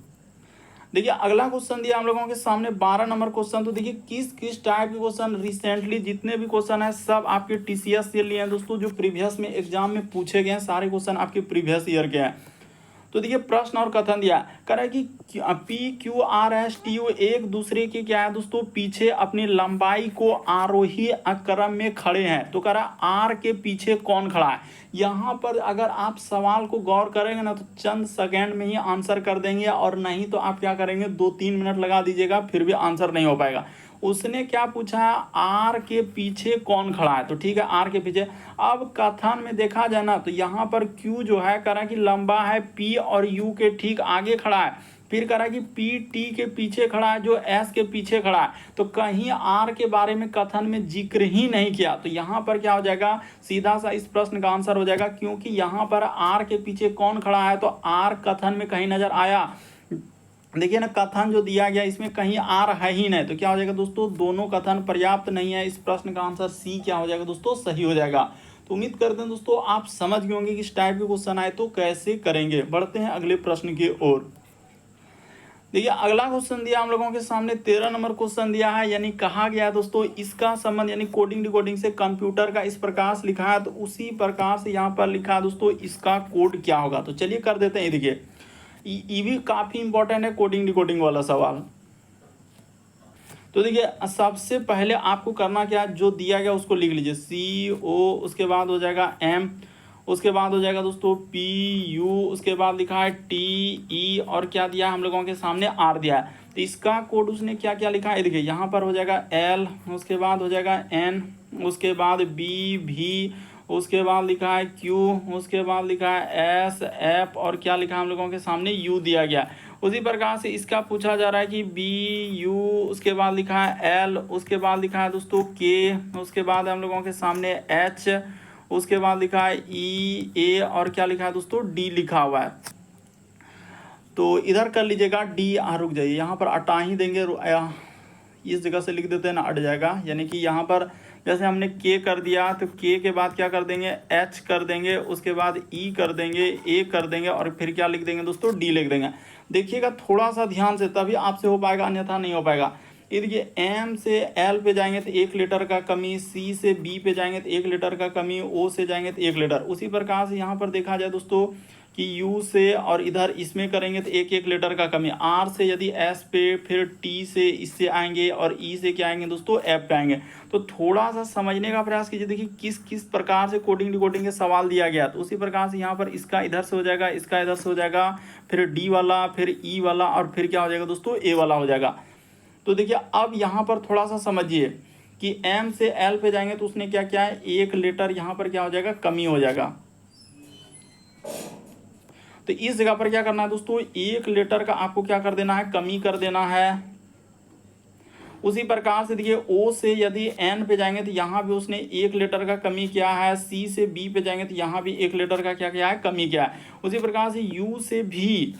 देखिए अगला क्वेश्चन दिया हम लोगों के सामने 12 नंबर क्वेश्चन। तो देखिए किस किस टाइप के क्वेश्चन रिसेंटली जितने भी क्वेश्चन है सब आपके टीसीएस से लिए हैं दोस्तों, जो प्रीवियस में एग्जाम में पूछे गए हैं, सारे क्वेश्चन आपके प्रीवियस ईयर के हैं। तो देखिए प्रश्न और कथन दिया कह रहा है कि P Q R S T U एक दूसरे के क्या है दोस्तों, पीछे अपनी लंबाई को आरोही क्रम में खड़े हैं। तो कह रहा है आर के पीछे कौन खड़ा है। यहाँ पर अगर आप सवाल को गौर करेंगे ना, तो चंद सेकेंड में ही आंसर कर देंगे, और नहीं तो आप क्या करेंगे, 2-3 मिनट लगा दीजिएगा, फिर भी आंसर नहीं हो पाएगा। उसने क्या पूछा है, आर के पीछे कौन खड़ा है। तो ठीक है, आर के पीछे। अब कथन में देखा जाए ना, तो यहाँ पर क्यू जो है कह रहा है कि लंबा है पी और यू के ठीक आगे खड़ा है। फिर कह रहा है कि पी टी के पीछे खड़ा है, जो एस के पीछे खड़ा है। तो कहीं आर के बारे में कथन में जिक्र ही नहीं किया। तो यहाँ पर क्या हो जाएगा, सीधा सा इस प्रश्न का आंसर हो जाएगा, क्योंकि यहाँ पर आर के पीछे कौन खड़ा है, तो आर कथन में कहीं नजर आया। देखिए ना, कथन जो दिया गया इसमें कहीं आर है ही नहीं। तो क्या हो जाएगा दोस्तों, दोनों कथन पर्याप्त नहीं है। इस प्रश्न का आंसर सी क्या हो जाएगा दोस्तों, सही हो जाएगा। तो उम्मीद करते हैं दोस्तों आप समझ गए होंगे कि इस टाइप के क्वेश्चन आए तो कैसे करेंगे। बढ़ते हैं अगले प्रश्न की ओर। देखिए अगला क्वेश्चन दिया हम लोगों के सामने 13 नंबर क्वेश्चन दिया है, यानी कहा गया है दोस्तों इसका संबंध यानी कोडिंग डिकोडिंग से कंप्यूटर का इस प्रकार से लिखा है, तो उसी प्रकार से यहाँ पर लिखा है दोस्तों इसका कोड क्या होगा। तो चलिए कर देते हैं। देखिए ये भी काफी इंपॉर्टेंट है कोडिंग डिकोडिंग वाला सवाल। तो देखिए सबसे पहले आपको करना क्या है, जो दिया गया उसको लिख लीजिए CO, उसके बाद हो जाएगा M, उसके बाद हो जाएगा दोस्तों PU, उसके बाद लिखा है TE और क्या दिया है हम लोगों के सामने R दिया है। तो इसका कोड उसने क्या क्या लिखा है, देखिए यहाँ पर हो जाएगा L, उसके बाद हो जाएगा N, उसके बाद B V, उसके बाद लिखा है Q, उसके बाद लिखा है S F और क्या लिखा है हम लोगों के सामने U दिया गया। उसी प्रकार से इसका पूछा जा रहा है कि BU, उसके बाद लिखा है L, उसके बाद लिखा है दोस्तों K, उसके बाद हम लोगों के सामने H, उसके बाद लिखा है EA और क्या लिखा है दोस्तों D लिखा हुआ है। तो इधर कर लीजिएगा D, रुक जाइए यहाँ पर अटा ही देंगे, इस जगह से लिख देते हैं ना, अट जाएगा। यानी कि यहाँ पर जैसे हमने K कर दिया तो K के बाद क्या कर देंगे H कर देंगे, उसके बाद E कर देंगे, A कर देंगे और फिर क्या लिख देंगे दोस्तों D लिख देंगे। देखिएगा थोड़ा सा ध्यान से, तभी आपसे हो पाएगा, अन्यथा नहीं हो पाएगा। ये देखिए M से L पे जाएंगे तो 1 लीटर का कमी, C से B पे जाएंगे तो 1 लीटर का कमी, O से जाएंगे तो 1 लीटर। उसी प्रकार से यहाँ पर देखा जाए दोस्तों कि U से और इधर इसमें करेंगे तो 1 लीटर का कमी, R से यदि S पे, फिर T से इससे आएंगे और E से क्या आएंगे दोस्तों F पे आएंगे। तो थोड़ा सा समझने का प्रयास कीजिए, देखिए किस किस प्रकार से कोडिंग डिकोडिंग के सवाल दिया गया। तो उसी प्रकार से यहाँ पर इसका इधर से हो जाएगा, इसका इधर से हो जाएगा, फिर D वाला, फिर E वाला और फिर क्या हो जाएगा दोस्तों A वाला हो जाएगा। तो देखिए अब यहाँ पर थोड़ा सा समझिए कि M से L पे जाएंगे तो उसने क्या क्या है 1 लीटर यहाँ पर क्या हो जाएगा कमी हो जाएगा। तो इस जगह पर क्या करना है दोस्तों 1 लीटर का आपको क्या कर देना है, कमी कर देना है। उसी प्रकार से देखिए O से यदि N पे जाएंगे तो यहाँ भी उसने 1 लीटर का कमी किया है, C से B पे जाएंगे तो यहाँ भी 1 लीटर का क्या किया है कमी किया है। उसी प्रकार से U से V,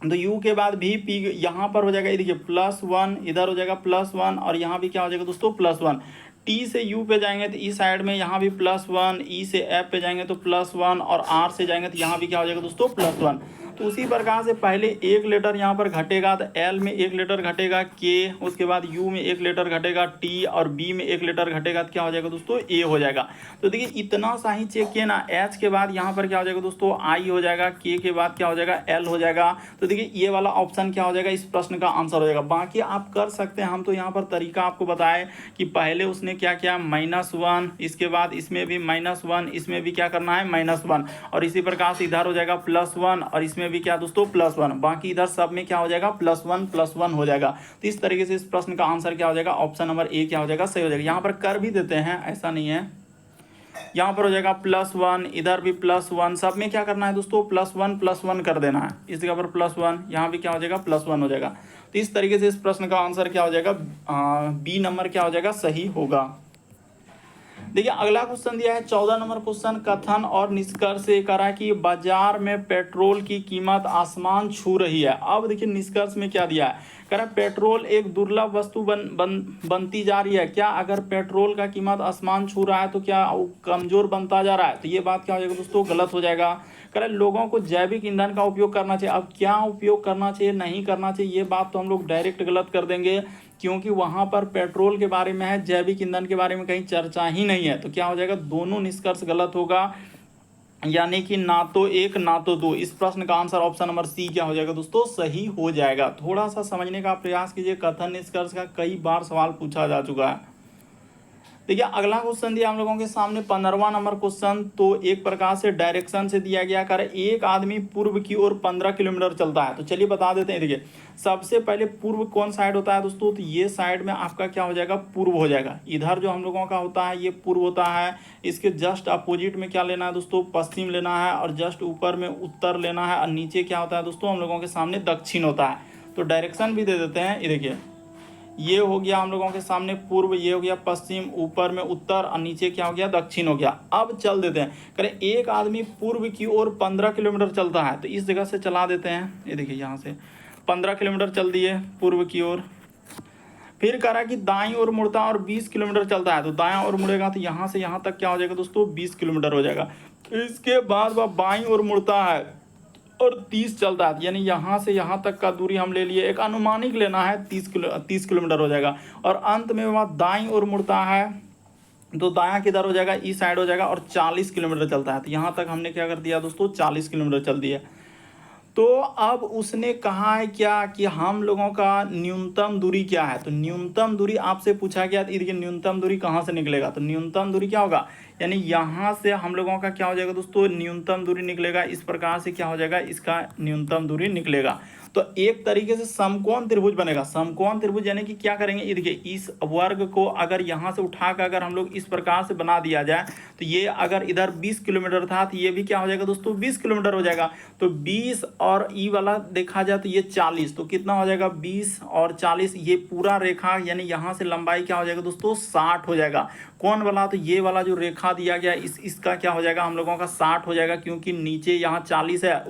तो U के बाद भी P यहाँ पर हो जाएगा, ये देखिए +1, इधर हो जाएगा +1 और यहाँ भी क्या हो जाएगा दोस्तों +1। T से U पे जाएंगे तो इस साइड में यहाँ भी +1, E से F पे जाएंगे तो +1 और R से जाएंगे तो यहाँ भी क्या हो जाएगा दोस्तों +1। तो उसी प्रकार से पहले 1 लीटर यहाँ पर घटेगा तो L में 1 लीटर घटेगा K, उसके बाद U में 1 लीटर घटेगा T और B में 1 लीटर घटेगा तो क्या हो जाएगा दोस्तों A हो जाएगा। तो देखिए इतना सा ही चेक किए ना, H के बाद यहाँ पर क्या हो जाएगा दोस्तों I हो जाएगा, K के बाद क्या हो जाएगा L हो जाएगा। तो देखिए ये वाला ऑप्शन क्या हो जाएगा इस प्रश्न का आंसर हो जाएगा। बाकी आप कर सकते हैं, हम तो यहाँ पर तरीका आपको बताए कि पहले उसने क्या किया -1, इसके बाद इसमें भी -1, इसमें भी क्या करना है -1 और इसी प्रकार से इधर हो जाएगा +1 और इसमें भी क्या दोस्तों +1, बाकी इधर सब में क्या हो जाएगा +1 हो जाएगा। तो इस तरीके से इस प्रश्न का आंसर क्या हो जाएगा, ऑप्शन नंबर A क्या हो जाएगा सही हो जाएगा। यहाँ पर कर भी देते हैं, ऐसा नहीं है, यहाँ पर हो जाएगा +1, इधर भी +1, सब में क्या करना है दोस्तों +1 कर देना है। इस जगह पर +1, यहाँ भी क्या हो जाएगा +1 हो जाएगा। तो इस तरीके से इस प्रश्न का आंसर क्या हो जाएगा, B नंबर क्या हो जाएगा सही होगा। देखिए अगला क्वेश्चन दिया है 14 नंबर क्वेश्चन, कथन और निष्कर्ष ये करा कि बाजार में पेट्रोल की कीमत आसमान छू रही है। अब देखिए निष्कर्ष में क्या दिया है, कह रहा पेट्रोल एक दुर्लभ वस्तु बनती जा रही है। क्या अगर पेट्रोल का कीमत आसमान छू रहा है तो क्या कमजोर बनता जा रहा है। तो ये बात क्या हो जाएगा दोस्तों गलत हो जाएगा। कह रहे लोगों को जैविक ईंधन का उपयोग करना चाहिए। अब क्या उपयोग करना चाहिए नहीं करना चाहिए ये बात तो हम लोग डायरेक्ट गलत कर देंगे, क्योंकि वहां पर पेट्रोल के बारे में है, जैविक ईंधन के बारे में कहीं चर्चा ही नहीं है। तो क्या हो जाएगा दोनों निष्कर्ष गलत होगा, यानी कि ना तो 1 ना तो 2। इस प्रश्न का आंसर ऑप्शन नंबर C क्या हो जाएगा दोस्तों सही हो जाएगा। थोड़ा सा समझने का प्रयास कीजिए, कथन निष्कर्ष का कई बार सवाल पूछा जा चुका है। देखिए अगला क्वेश्चन दिया हम लोगों के सामने 15वां नंबर क्वेश्चन, तो एक प्रकार से डायरेक्शन से दिया गया, कर एक आदमी पूर्व की ओर 15 किलोमीटर चलता है। तो चलिए बता देते हैं। देखिए सबसे पहले पूर्व कौन साइड होता है दोस्तों, तो ये साइड में आपका क्या हो जाएगा पूर्व हो जाएगा। इधर जो हम लोगों का होता है ये पूर्व होता है, इसके जस्ट अपोजिट में क्या लेना है दोस्तों पश्चिम लेना है, और जस्ट ऊपर में उत्तर लेना है, और नीचे क्या होता है दोस्तों हम लोगों के सामने दक्षिण होता है। तो डायरेक्शन भी दे देते हैं। ये देखिए ये हो गया हम लोगों के सामने पूर्व, ये हो गया पश्चिम, ऊपर में उत्तर और नीचे क्या हो गया दक्षिण हो गया। अब चल देते हैं, करें एक आदमी पूर्व की ओर 15 किलोमीटर चलता है, तो इस जगह से चला देते हैं। ये देखिए यहाँ से 15 किलोमीटर चल दिए पूर्व की ओर। फिर कह रहा है कि दाईं ओर मुड़ता है और 20 किलोमीटर चलता है, तो दायां ओर मुड़ेगा तो यहाँ से यहाँ तक क्या हो जाएगा दोस्तों 20 किलोमीटर हो जाएगा। इसके बाद वह बाईं ओर मुड़ता है और 30 चलता है, यानी यहाँ से यहाँ तक का दूरी हम ले लिए, एक अनुमानिक लेना है 30 किलोमीटर हो जाएगा। और अंत में वह दाईं ओर मुड़ता है तो दायां किधर हो जाएगा, इस साइड हो जाएगा, और 40 किलोमीटर चलता है। तो यहाँ तक हमने क्या कर दिया दोस्तों, 40 किलोमीटर चल दिया। तो अब उसने कहा है क्या कि हम लोगों का न्यूनतम दूरी क्या है। तो न्यूनतम दूरी आपसे पूछा गया, देखिए न्यूनतम दूरी कहाँ से निकलेगा, तो न्यूनतम दूरी क्या होगा, यानी यहाँ से हम लोगों का क्या हो जाएगा दोस्तों, न्यूनतम दूरी निकलेगा। इस प्रकार से क्या हो जाएगा, इसका न्यूनतम दूरी निकलेगा। तो एक तरीके से समकोण त्रिभुज बनेगा। समकोण त्रिभुज यानी कि क्या करेंगे, ये देखिए इस वर्ग को अगर यहाँ से उठाकर अगर हम लोग इस प्रकार से बना दिया जाए, तो ये अगर इधर 20 किलोमीटर था तो ये भी क्या हो जाएगा दोस्तों, 20 किलोमीटर हो जाएगा। तो 20 और ई वाला देखा जाए तो ये 40, तो कितना हो जाएगा, 20 और 40, ये पूरा रेखा यानी यहाँ से लंबाई क्या हो जाएगा दोस्तों, 60 हो जाएगा। कौन वाला, तो ये वाला जो रेखा दिया गया इसका क्या हो जाएगा हम लोगों का 60 हो जाएगा, क्योंकि नीचे यहाँ 40 है।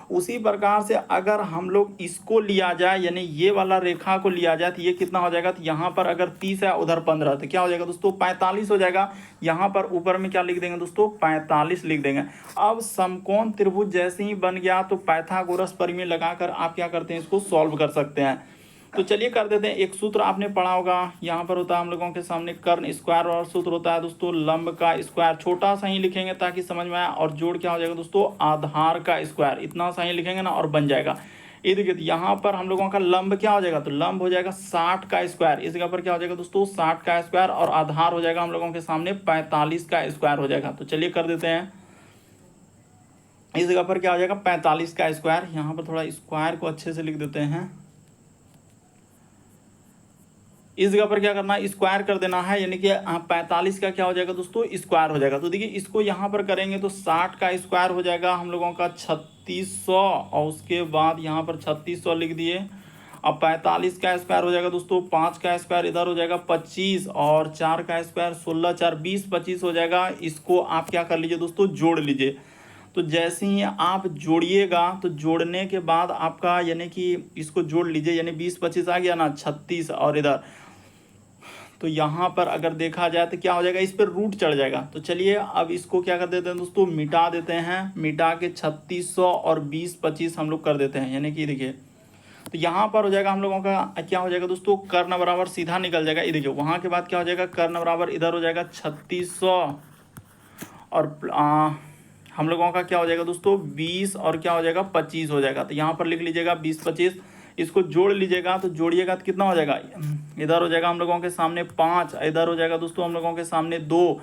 उसी प्रकार से अगर हम लोग इसको लिया जाए, यानी ये वाला रेखा को लिया जाए, तो ये कितना हो जाएगा, तो यहाँ पर अगर 30 है उधर 15, तो क्या हो जाएगा दोस्तों, 45 हो जाएगा। यहाँ पर ऊपर में क्या लिख देंगे दोस्तों, 45 लिख देंगे। अब समकोण त्रिभुज जैसे ही बन गया तो पाइथागोरस प्रमेय लगाकर आप क्या करते हैं, इसको सॉल्व कर सकते हैं। तो चलिए कर देते हैं। एक सूत्र आपने पढ़ा होगा, यहाँ पर होता है हम लोगों के सामने कर्ण स्क्वायर, और सूत्र होता है दोस्तों लंब का स्क्वायर। छोटा सा ही लिखेंगे ताकि समझ में आए, और जोड़ क्या हो जाएगा दोस्तों, आधार का स्क्वायर। इतना सा ही लिखेंगे ना और बन जाएगा। ये देखिए यहाँ पर हम लोगों का लंब क्या हो जाएगा, तो लंब हो जाएगा 60 का स्क्वायर। इस जगह पर क्या हो जाएगा दोस्तों, 60 का स्क्वायर, और आधार हो जाएगा हम लोगों के सामने 45 का स्क्वायर हो जाएगा। तो चलिए कर देते हैं। इस जगह पर क्या हो जाएगा, 45 का स्क्वायर। यहाँ पर थोड़ा स्क्वायर को अच्छे से लिख देते हैं। इस जगह पर क्या करना है, स्क्वायर कर देना है, यानी कि 45 का क्या हो जाएगा दोस्तों, स्क्वायर हो जाएगा। तो देखिए इसको यहाँ पर करेंगे तो 60 का स्क्वायर हो जाएगा हम लोगों का 3600, और उसके बाद यहाँ पर 3600 लिख दिए। अब 45 का स्क्वायर हो जाएगा दोस्तों, 5 का स्क्वायर इधर हो जाएगा 25, और 4 का स्क्वायर 16, 4 20, 25 हो जाएगा। इसको आप क्या कर लीजिए दोस्तों, जोड़ लीजिए। तो जैसे ही आप जोड़िएगा, तो जोड़ने के बाद आपका यानी कि इसको जोड़ लीजिए, यानी 20 25 आ गया ना, 36, और इधर तो यहाँ पर अगर देखा जाए तो क्या हो जाएगा, इस पर रूट चढ़ जाएगा। तो चलिए अब इसको क्या कर देते हैं दोस्तों, मिटा देते हैं। मिटा के 3600 और 20 25 हम लोग कर देते हैं, यानी कि देखिए तो यहाँ पर हो जाएगा हम लोगों का क्या हो जाएगा दोस्तों, कर्ण बराबर सीधा निकल जाएगा। ये देखिए वहाँ के बाद क्या हो जाएगा, कर्ण बराबर इधर हो जाएगा 3600, और हम लोगों का क्या हो जाएगा दोस्तों, 20 और क्या हो जाएगा 25 हो जाएगा। तो यहाँ पर लिख लीजिएगा 20 25, इसको जोड़ लीजिएगा। तो जोड़िएगा तो कितना हो जाएगा, इधर हो जाएगा हम लोगों के सामने 5, इधर हो जाएगा दोस्तों हम लोगों के सामने 2,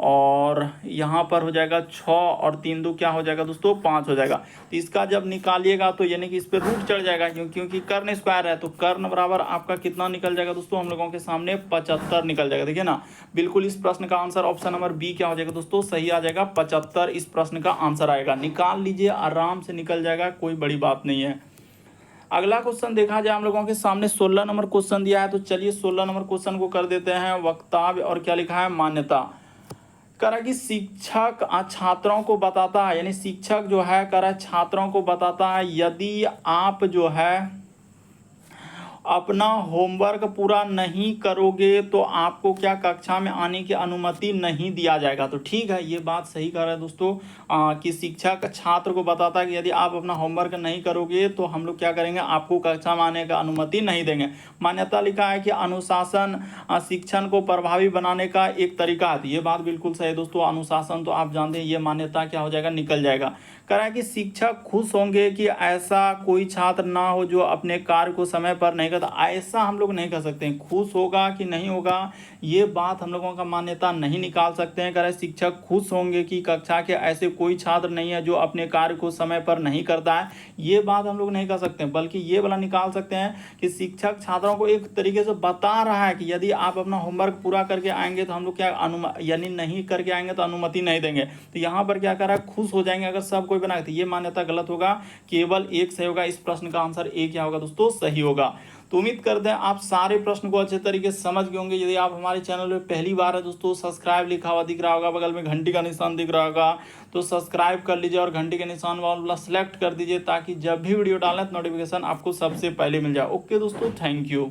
और यहाँ पर हो जाएगा 6, और 3 2 क्या हो जाएगा दोस्तों, 5 हो जाएगा। तो इसका जब निकालिएगा तो यानी कि इस पर रूट चढ़ जाएगा, क्योंकि कर्ण स्क्वायर है। तो कर्ण बराबर आपका कितना निकल जाएगा दोस्तों, हम लोगों के सामने 75 निकल जाएगा। देखिए ना, बिल्कुल इस प्रश्न का आंसर ऑप्शन नंबर बी क्या हो जाएगा दोस्तों, सही आ जाएगा। 75 इस प्रश्न का आंसर आएगा। निकाल लीजिए, आराम से निकल जाएगा, कोई बड़ी बात नहीं है। अगला क्वेश्चन देखा जाए हम लोगों के सामने 16 नंबर क्वेश्चन दिया है। तो चलिए 16 नंबर क्वेश्चन को कर देते हैं। वक्तव्य और क्या लिखा है, मान्यता। कह रहा है कि शिक्षक छात्रों को बताता है, यानी शिक्षक जो है कह रहा है छात्रों को बताता है, यदि आप जो है अपना होमवर्क पूरा नहीं करोगे तो आपको क्या कक्षा में आने की अनुमति नहीं दिया जाएगा। तो ठीक है, ये बात सही कह रहा है दोस्तों कि शिक्षक छात्र को बताता है कि यदि आप अपना होमवर्क नहीं करोगे तो हम लोग क्या करेंगे, आपको कक्षा में आने का अनुमति नहीं देंगे। मान्यता लिखा है कि अनुशासन शिक्षण को प्रभावी बनाने का एक तरीका है। ये बात बिल्कुल सही है दोस्तों। अनुशासन तो आप जानते हैं, ये मान्यता क्या हो जाएगा, निकल जाएगा। कह रहा है कि शिक्षक खुश होंगे कि ऐसा कोई छात्र ना हो जो अपने कार्य को समय पर नहीं करता। ऐसा हम लोग नहीं कर सकते हैं, खुश होगा कि नहीं होगा ये बात हम लोगों का मान्यता नहीं निकाल सकते हैं। कह रहा है शिक्षक खुश होंगे कि कक्षा के ऐसे कोई छात्र नहीं है जो अपने कार्य को समय पर नहीं करता है, ये बात हम लोग नहीं कर सकते हैं। बल्कि ये वाला निकाल सकते हैं कि शिक्षक छात्रों को एक तरीके से बता रहा है कि यदि आप अपना होमवर्क पूरा करके आएंगे तो हम लोग क्या यानी नहीं करके आएंगे तो अनुमति नहीं देंगे। तो यहाँ पर क्या कर रहा है, खुश हो जाएंगे अगर सब कोई बना। तो ये मान्यता गलत होगा, केवल एक सही होगा। इस प्रश्न का आंसर ए क्या होगा दोस्तों, सही होगा। तो उम्मीद करते हैं आप सारे प्रश्न को अच्छे तरीके से समझ गए होंगे। यदि आप हमारे चैनल में पहली बार है दोस्तों, सब्सक्राइब लिखा हुआ दिख रहा होगा, बगल में घंटी का निशान दिख रहा होगा, तो सब्सक्राइब कर लीजिए और घंटी के निशान वाला सेलेक्ट कर दीजिए, ताकि जब भी वीडियो डालें तो नोटिफिकेशन आपको सबसे पहले मिल जाए। ओके दोस्तों, थैंक यू।